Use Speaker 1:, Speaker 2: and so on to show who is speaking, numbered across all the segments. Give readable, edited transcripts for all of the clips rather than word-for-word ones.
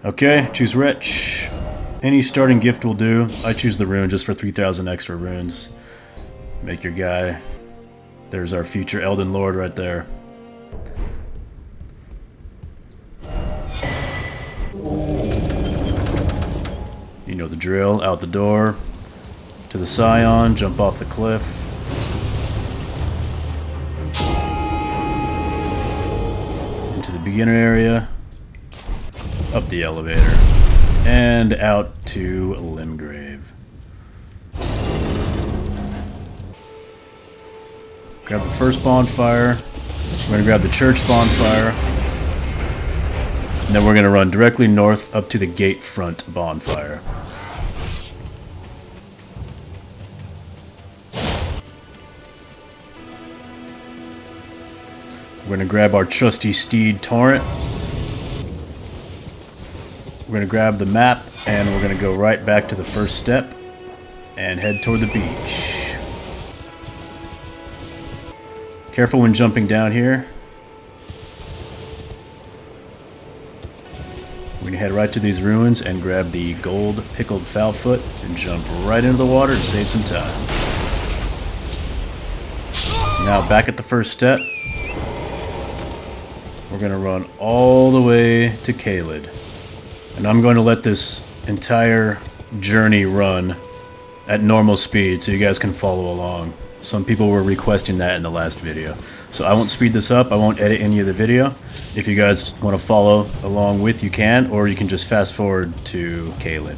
Speaker 1: Okay, choose Wretch. Any starting gift will do. I choose the Rune just for 3,000 extra runes. Make your guy. There's our future Elden Lord right there. You know the drill. Out the door. To the Scion. Jump off the cliff. Into the beginner area. Up the elevator. And out to Limgrave. Grab the first bonfire. We're going to grab the church bonfire. And then we're going to run directly north up to the gate front bonfire. We're going to grab our trusty steed Torrent. We're going to grab the map and we're going to go right back to the first step and head toward the beach. Careful when jumping down here. We're going to head right to these ruins and grab the gold pickled foulfoot and jump right into the water to save some time. Now back at the first step. We're going to run all the way to Caelid. And I'm going to let this entire journey run at normal speed so you guys can follow along. Some people were requesting that in the last video. So I won't speed this up, I won't edit any of the video. If you guys want to follow along with, you can, or you can just fast forward to Caelid.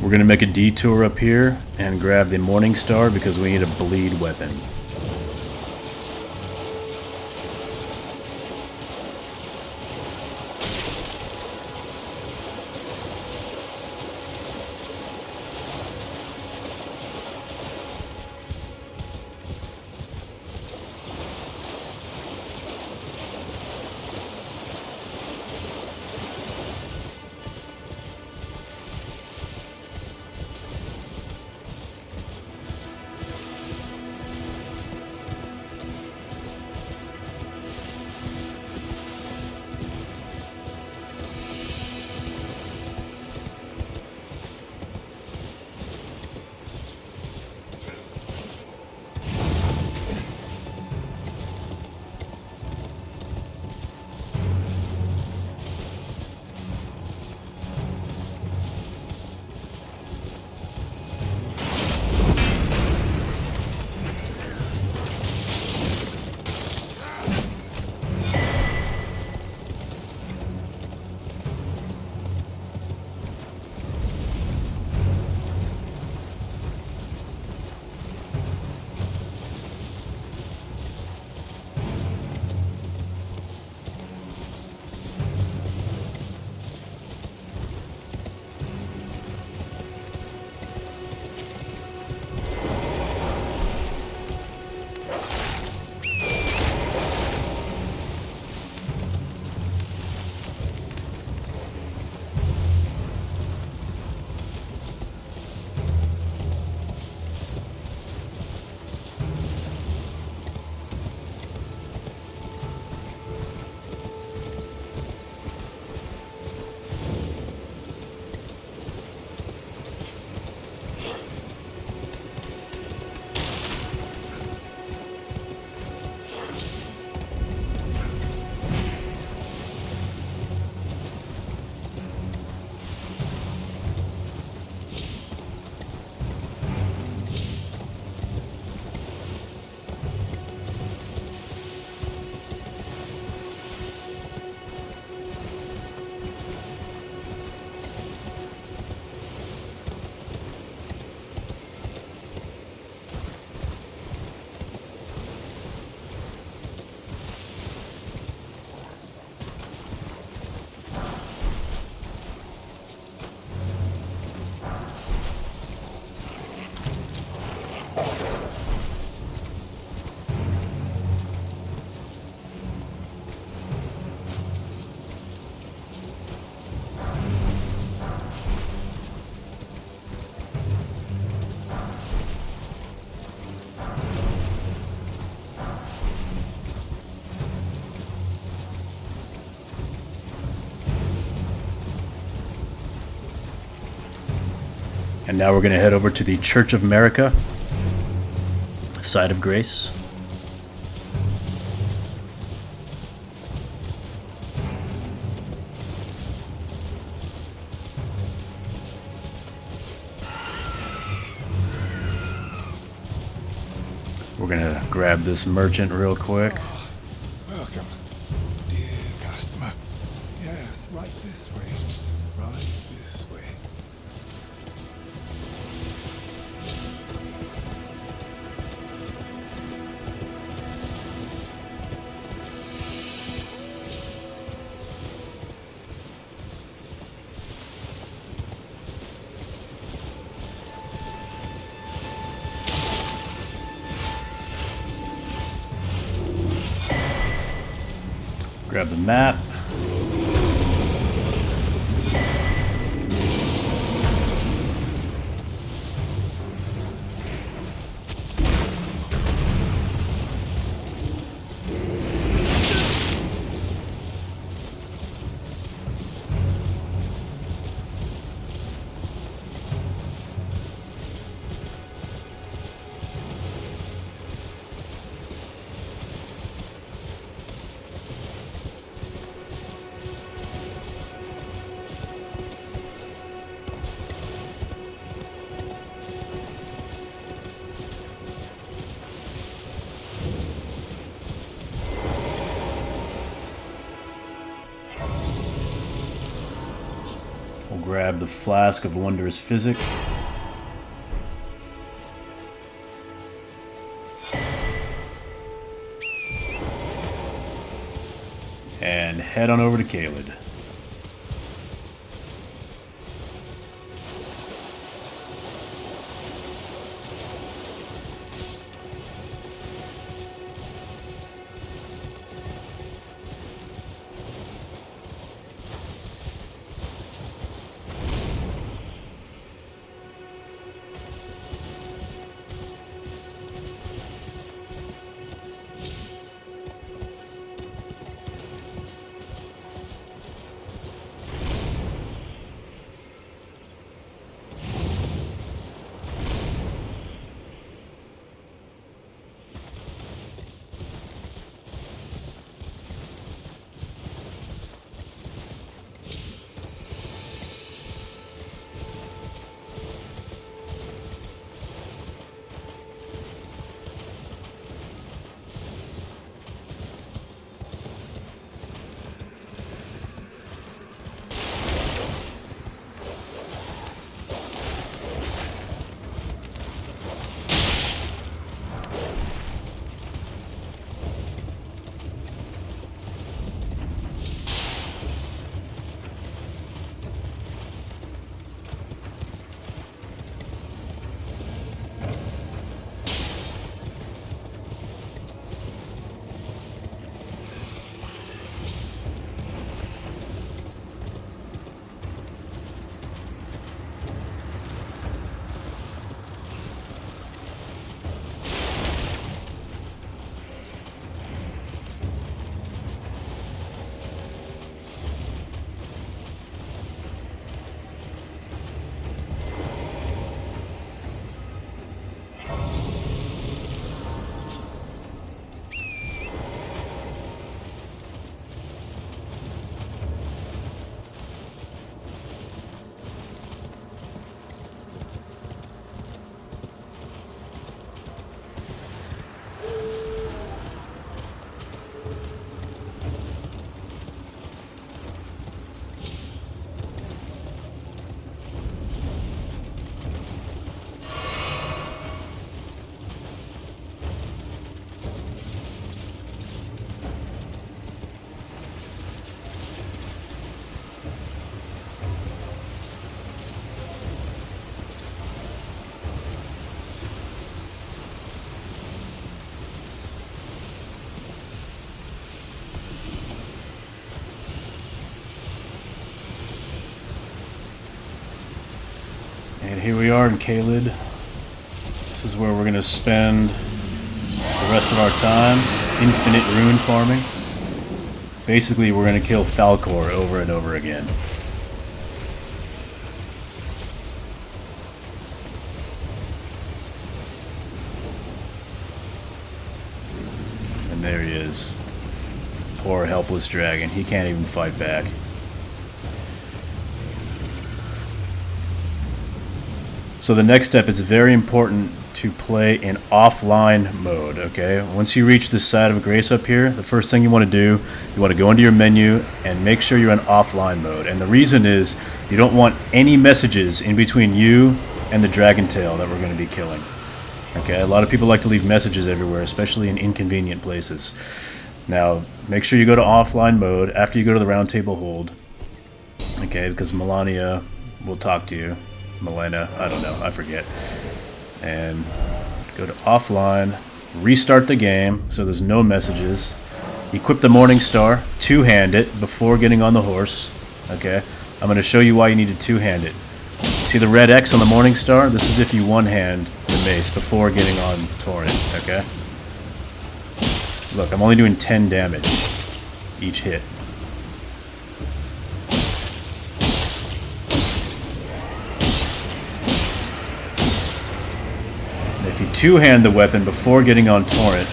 Speaker 1: We're going to make a detour up here and grab the Morning Star because we need a bleed weapon. And now we're going to head over to the Church of America, Side of Grace. We're going to grab this merchant real quick.
Speaker 2: Welcome, dear customer. Yes, right this way. Right this way.
Speaker 1: Grab the map. We'll grab the Flask of Wondrous Physic. And head on over to Caelid. And here we are in Caelid. This is where we're going to spend the rest of our time. Infinite rune farming. Basically, we're going to kill Falcor over and over again. There he is. Poor helpless dragon. He can't even fight back. So the next step, it's very important to play in offline mode, okay? Once you reach this side of grace up here, the first thing you want to do, you want to go into your menu and make sure you're in offline mode. And the reason is you don't want any messages in between you and the dragon tail that we're going to be killing. Okay, a lot of people like to leave messages everywhere, especially in inconvenient places. Now, make sure you go to offline mode after you go to the round table hold. Okay, because Melania will talk to you. Milena, I don't know, I forget. And go to offline, restart the game so there's no messages. Equip the Morning Star, two-hand it before getting on the horse. Okay, I'm going to show you why you need to two-hand it. See the red X on the Morning Star? This is if you one-hand the mace before getting on Torrent, okay? Look, I'm only doing 10 damage each hit. If you two-hand the weapon before getting on Torrent,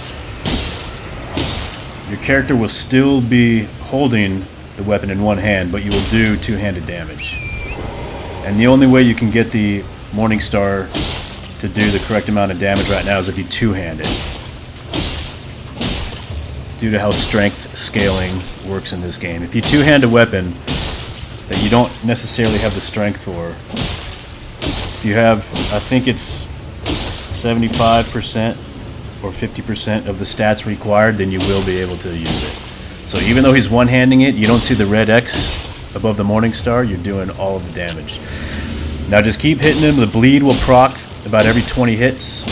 Speaker 1: your character will still be holding the weapon in one hand, but you will do two-handed damage. And the only way you can get the Morning Star to do the correct amount of damage right now is if you two-hand it. Due to how strength scaling works in this game. If you two-hand a weapon that you don't necessarily have the strength for, if you have, I think it's 75% or 50% of the stats required, then you will be able to use it. So even though he's one-handing it, you don't see the red X above the Morning Star, you're doing all of the damage. Now just keep hitting him. The bleed will proc about every 20 hits,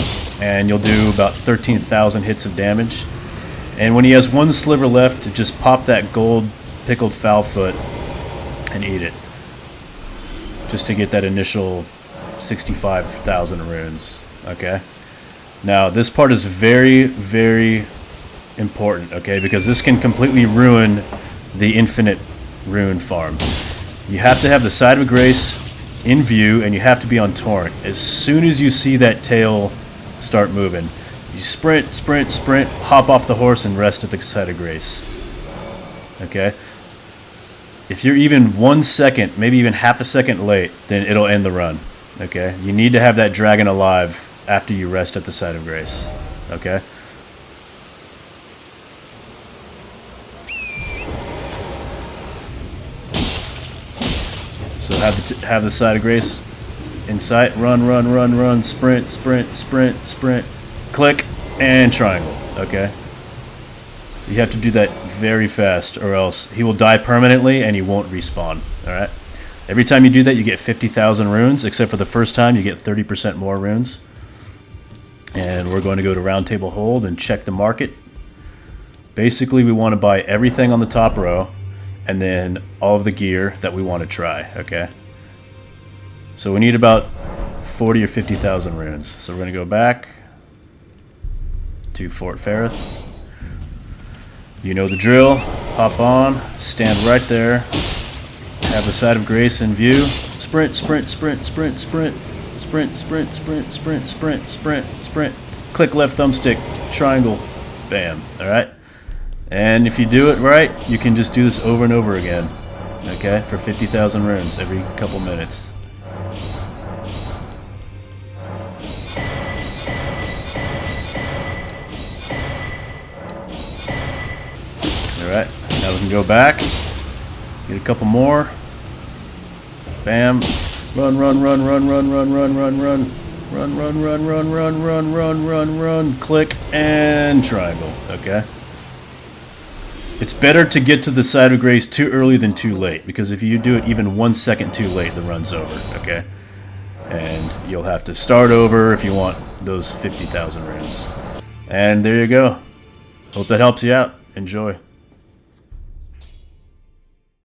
Speaker 1: and you'll do about 13,000 hits of damage. And when he has one sliver left, just pop that gold pickled foul foot and eat it. Just to get that initial 65,000 runes, okay? Now this part is very, very important, okay? Because this can completely ruin the infinite rune farm. You have to have the Side of Grace in view, and you have to be on Torrent. As soon as you see that tail start moving, you sprint, sprint, sprint, hop off the horse and rest at the Side of Grace. Okay? If you're even 1 second, maybe even half a second late, then it'll end the run. Okay? You need to have that dragon alive after you rest at the Side of Grace. Okay? So have the Side of Grace in sight. Run, run, run, run. Sprint, sprint, sprint, sprint. Click and triangle. Okay. You have to do that very fast, or else he will die permanently and he won't respawn. All right. Every time you do that, you get 50,000 runes. Except for the first time, you get 30% more runes. And we're going to go to Round Table Hold and check the market. Basically, we want to buy everything on the top row, and then all of the gear that we want to try, okay? So we need about 40 or 50,000 runes. So we're going to go back to Fort Ferrith. You know the drill. Hop on, stand right there, have the Side of Grace in view. Sprint, sprint, sprint, sprint, sprint, sprint, sprint, sprint, sprint, sprint, sprint, sprint. Click left thumbstick, triangle, bam, all right? And if you do it right, you can just do this over and over again, okay, for 50,000 runes every couple minutes. Alright, now we can go back, get a couple more, bam, run, run, run, run, run, run, run, run, run, run, run, run, run, run, run, run, run, run, click, and triangle, okay? It's better to get to the Side of Grace too early than too late, because if you do it even 1 second too late, the run's over, okay? And you'll have to start over if you want those 50,000 runes. And there you go. Hope that helps you out. Enjoy.